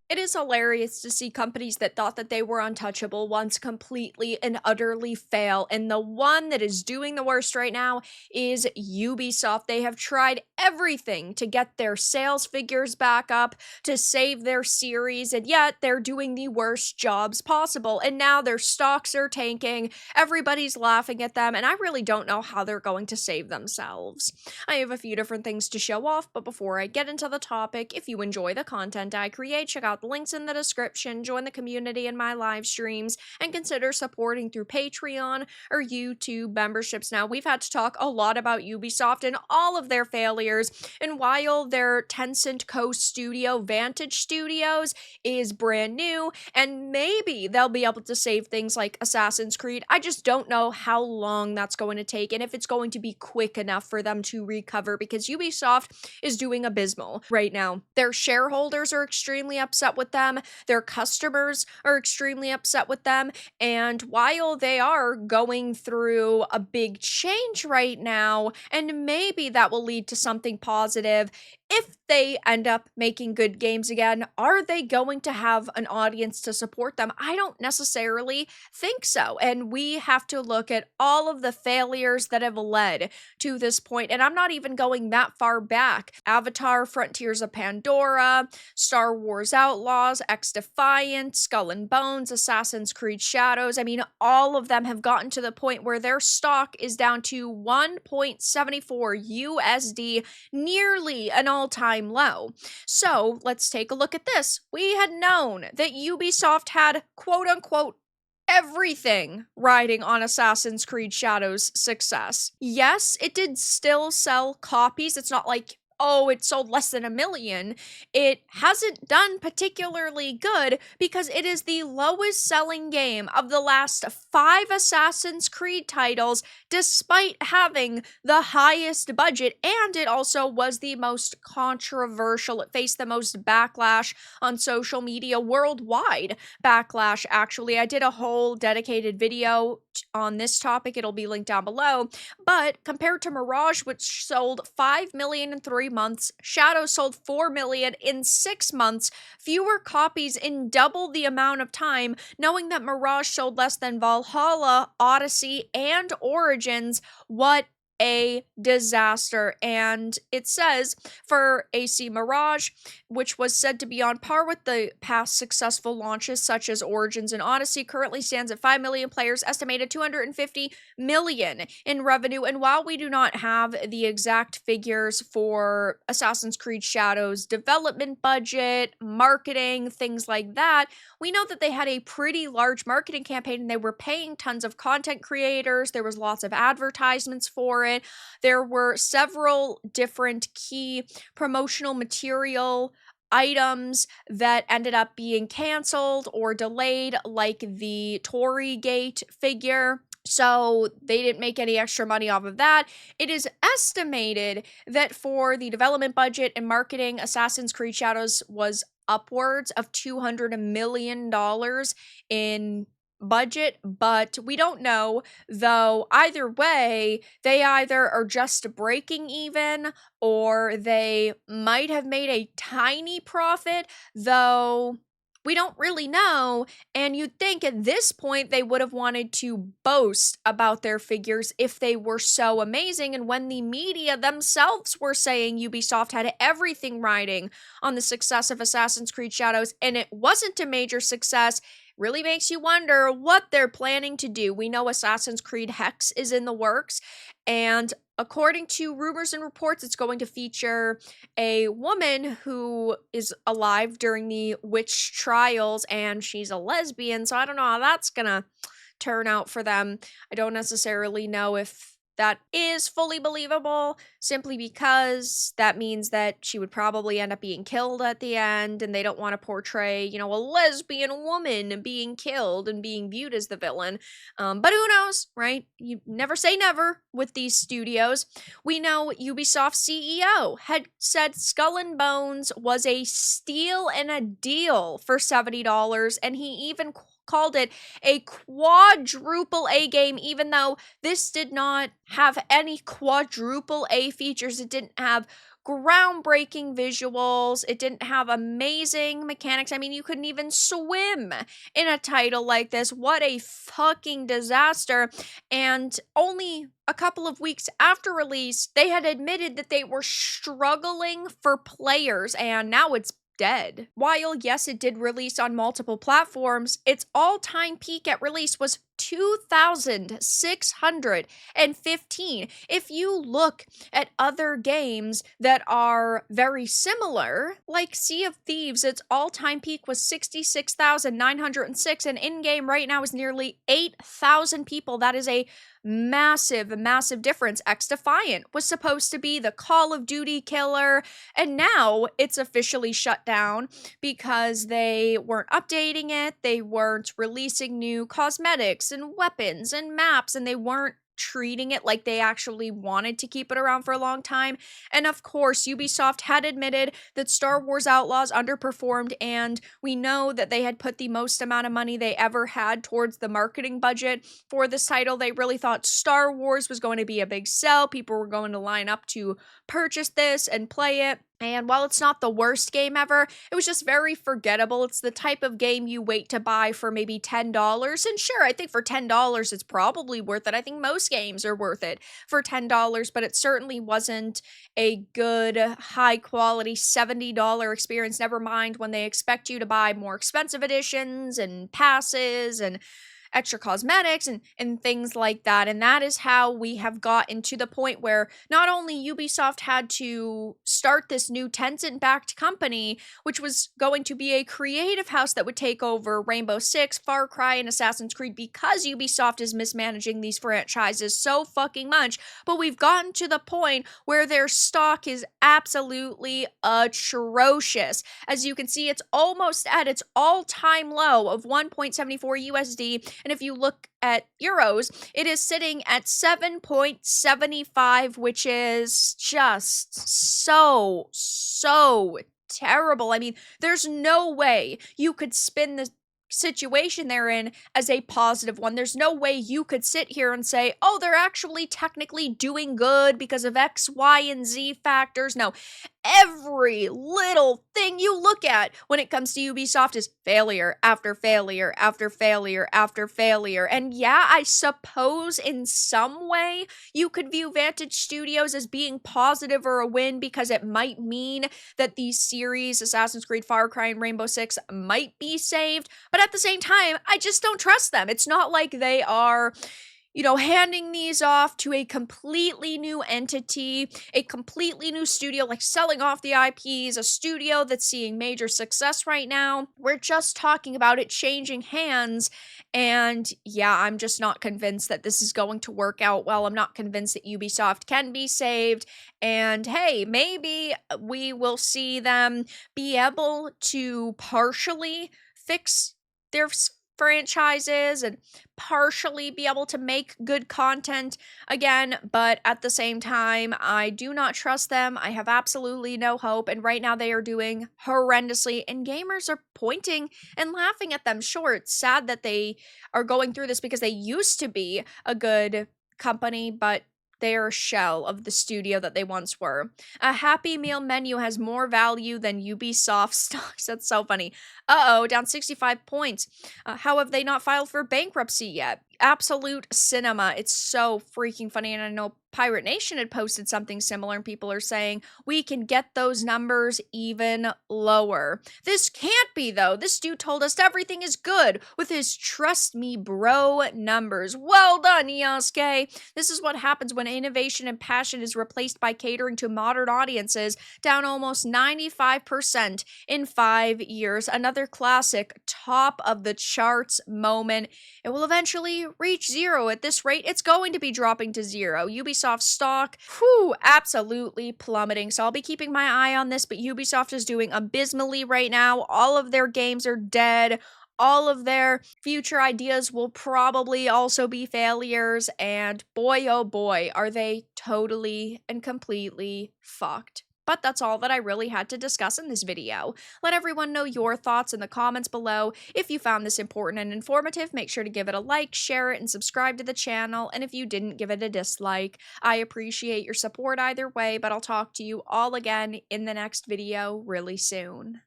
It is hilarious to see companies that thought that they were untouchable once completely and utterly fail. And the one that is doing the worst right now is Ubisoft. They have tried everything to get their sales figures back up, to save their series, and yet they're doing the worst jobs possible. And now their stocks are tanking. Everybody's laughing at them, and I really don't know how they're going to save themselves. I have a few different things to show off, but before I get into the topic, if you enjoy the content I create, check out the links in the description, join the community in my live streams, and consider supporting through Patreon or YouTube memberships. Now, we've had to talk a lot about Ubisoft and all of their failures, and while their Tencent co-studio Vantage Studios is brand new, and maybe they'll be able to save things like Assassin's Creed, I just don't know how long that's going to take and if it's going to be quick enough for them to recover, because Ubisoft is doing abysmal right now. Their shareholders are extremely upset with them, their customers are extremely upset with them, and while they are going through a big change right now, and maybe that will lead to something positive, if they end up making good games again, are they going to have an audience to support them? I don't necessarily think so. And we have to look at all of the failures that have led to this point. And I'm not even going that far back. Avatar, Frontiers of Pandora, Star Wars Outlaws, X Defiant, Skull and Bones, Assassin's Creed Shadows. I mean, all of them have gotten to the point where their stock is down to 1.74 USD, nearly an all-time low. So let's take a look at this. We had known that Ubisoft had quote-unquote everything riding on Assassin's Creed Shadows' success. Yes, it did still sell copies. It's not like, oh, it sold less than 1 million. It hasn't done particularly good because it is the lowest selling game of the last 5 Assassin's Creed titles, despite having the highest budget, and it also was the most controversial. It faced the most backlash on social media worldwide. Backlash, actually. I did a whole dedicated video on this topic. It'll be linked down below. But compared to Mirage, which sold 5 million in 3 months, Shadow sold 4 million in 6 months, fewer copies in double the amount of time, knowing that Mirage sold less than Valhalla, Odyssey, and Origins. What a disaster. And it says for AC Mirage, which was said to be on par with the past successful launches such as Origins and Odyssey, currently stands at 5 million players, estimated 250 million in revenue. And while we do not have the exact figures for Assassin's Creed Shadows development budget, marketing, things like that, we know that they had a pretty large marketing campaign and they were paying tons of content creators. There was lots of advertisements for it. There were several different key promotional material items that ended up being canceled or delayed, like the Tory Gate figure. So they didn't make any extra money off of that. It is estimated that for the development budget and marketing, Assassin's Creed Shadows was upwards of $200 million in budget, but we don't know, though. Either way, they either are just breaking even or they might have made a tiny profit, though we don't really know. And you'd think at this point they would have wanted to boast about their figures if they were so amazing, and when the media themselves were saying Ubisoft had everything riding on the success of Assassin's Creed Shadows and it wasn't a major success, really makes you wonder what they're planning to do. We know Assassin's Creed Hex is in the works, and according to rumors and reports, it's going to feature a woman who is alive during the witch trials, and she's a lesbian, so I don't know how that's gonna turn out for them. I don't necessarily know if that is fully believable, simply because that means that she would probably end up being killed at the end, and they don't want to portray, a lesbian woman being killed and being viewed as the villain. But who knows, right? You never say never with these studios. We know Ubisoft CEO had said Skull and Bones was a steal and a deal for $70, and he even called it a quadruple A game, even though this did not have any quadruple A features. It didn't have groundbreaking visuals. It didn't have amazing mechanics. I mean, you couldn't even swim in a title like this. What a fucking disaster. And only a couple of weeks after release, they had admitted that they were struggling for players, and now it's dead. While, yes, it did release on multiple platforms, its all-time peak at release was 2,615. If you look at other games that are very similar, like Sea of Thieves, its all-time peak was 66,906, and in-game right now is nearly 8,000 people. That is a massive, massive difference. X-Defiant was supposed to be the Call of Duty killer, and now it's officially shut down because they weren't updating it, they weren't releasing new cosmetics and weapons and maps, and they weren't treating it like they actually wanted to keep it around for a long time. And of course, Ubisoft had admitted that Star Wars Outlaws underperformed, and we know that they had put the most amount of money they ever had towards the marketing budget for this title. They really thought Star Wars was going to be a big sell. People were going to line up to purchase this and play it. And while it's not the worst game ever, it was just very forgettable. It's the type of game you wait to buy for maybe $10. And sure, I think for $10, it's probably worth it. I think most games are worth it for $10, but it certainly wasn't a good, high quality $70 experience. Never mind when they expect you to buy more expensive editions and passes and extra cosmetics and things like that. And that is how we have gotten to the point where not only Ubisoft had to start this new Tencent-backed company, which was going to be a creative house that would take over Rainbow Six, Far Cry, and Assassin's Creed because Ubisoft is mismanaging these franchises so fucking much, but we've gotten to the point where their stock is absolutely atrocious. As you can see, it's almost at its all-time low of 1.74 USD. And if you look at euros, it is sitting at 7.75, which is just so terrible. I mean, there's no way you could spin the situation they're in as a positive one. There's no way you could sit here and say, oh, they're actually technically doing good because of X, Y, and Z factors. No, every little thing you look at when it comes to Ubisoft is failure after failure after failure after failure. And yeah, I suppose in some way you could view Vantage Studios as being positive or a win because it might mean that these series, Assassin's Creed, Far Cry, and Rainbow Six, might be saved. But at the same time, I just don't trust them. It's not like they are, handing these off to a completely new entity, a completely new studio, like selling off the IPs, a studio that's seeing major success right now. We're just talking about it changing hands. And yeah, I'm just not convinced that this is going to work out well. I'm not convinced that Ubisoft can be saved. And hey, maybe we will see them be able to partially fix their franchises and partially be able to make good content again, but at the same time, I do not trust them. I have absolutely no hope, and right now they are doing horrendously, and gamers are pointing and laughing at them. Sure, it's sad that they are going through this because they used to be a good company, but they are a shell of the studio that they once were. A Happy Meal menu has more value than Ubisoft stocks. That's so funny. Uh-oh, down 65 points. How have they not filed for bankruptcy yet? Absolute cinema. It's so freaking funny, and I know Pirate Nation had posted something similar, and people are saying, we can get those numbers even lower. This can't be, though. This dude told us everything is good with his trust me bro numbers. Well done, Yasuke. This is what happens when innovation and passion is replaced by catering to modern audiences, down almost 95% in 5 years. Another classic top of the charts moment. It will eventually reach zero. At this rate, it's going to be dropping to zero. Ubisoft stock, absolutely plummeting. So I'll be keeping my eye on this, but Ubisoft is doing abysmally right now. All of their games are dead. All of their future ideas will probably also be failures. And boy, oh boy, are they totally and completely fucked. But that's all that I really had to discuss in this video. Let everyone know your thoughts in the comments below. If you found this important and informative, make sure to give it a like, share it, and subscribe to the channel. And if you didn't, give it a dislike. I appreciate your support either way, but I'll talk to you all again in the next video really soon.